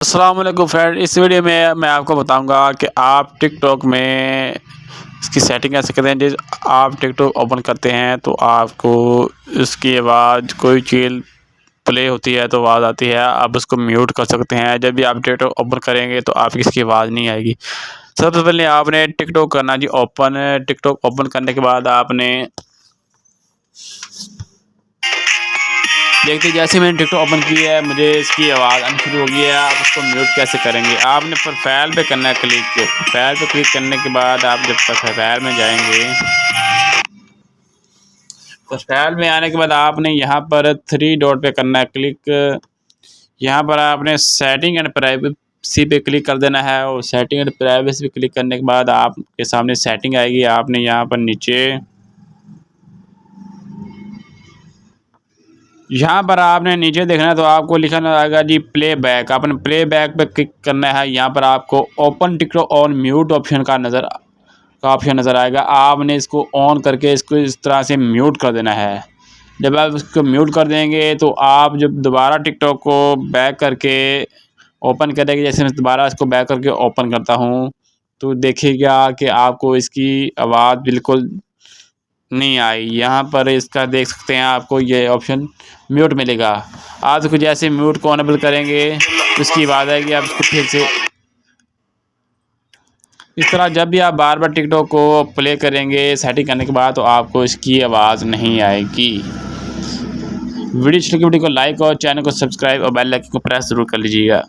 अस्सलाम वालेकुम फ्रेंड। इस वीडियो में मैं आपको बताऊंगा कि आप टिकटॉक में इसकी सेटिंग कैसे करते हैं। जैसे आप टिकटॉक ओपन करते हैं तो आपको इसकी आवाज़ कोई चीज़ प्ले होती है तो आवाज़ आती है, आप उसको म्यूट कर सकते हैं। जब भी आप टिकटॉक ओपन करेंगे तो आपकी इसकी आवाज़ नहीं आएगी। सबसे पहले आपने टिकटॉक करना जी ओपन। टिकटॉक ओपन करने के बाद आपने देखते जैसे मैंने टिकटॉक ओपन की है मुझे इसकी आवाज़ आनी शुरू हो गई है। आप उसको म्यूट कैसे करेंगे, आपने प्रोफाइल पे करना है क्लिक। प्रोफाइल पे क्लिक करने के बाद आप जब प्रोफाइल में जाएंगे, प्रोफाइल में आने के बाद आपने यहाँ पर 3 डॉट पे करना है क्लिक। यहाँ पर आपने सेटिंग एंड प्राइवेसी पे क्लिक कर देना है और सेटिंग एंड प्राइवेसी पे क्लिक करने के बाद आपके सामने सेटिंग आएगी। आपने यहाँ पर नीचे आपने नीचे देखना है तो आपको लिखना आएगा जी प्लेबैक। आपने प्लेबैक पे क्लिक करना है। यहाँ पर आपको open TikTok on mute option का ऑप्शन नज़र आएगा। आपने इसको ऑन करके इसको इस तरह से म्यूट कर देना है। जब आप इसको म्यूट कर देंगे तो आप जब दोबारा टिकटॉक को बैक करके ओपन करेंगे, जैसे मैं दोबारा इसको बैक करके ओपन करता हूँ तो देखिएगा कि आपको इसकी आवाज़ बिल्कुल नहीं आई। यहाँ पर इसका देख सकते हैं आपको ये ऑप्शन म्यूट मिलेगा। आप इसको जैसे म्यूट को अनेबल करेंगे उसकी आवाज़ आएगी। आप इसको फिर से इस तरह जब भी आप बार बार टिकटॉक को प्ले करेंगे सेटिंग करने के बाद तो आपको इसकी आवाज़ नहीं आएगी। वीडियो को लाइक और चैनल को सब्सक्राइब और बेल आइकन को प्रेस ज़रूर कर लीजिएगा।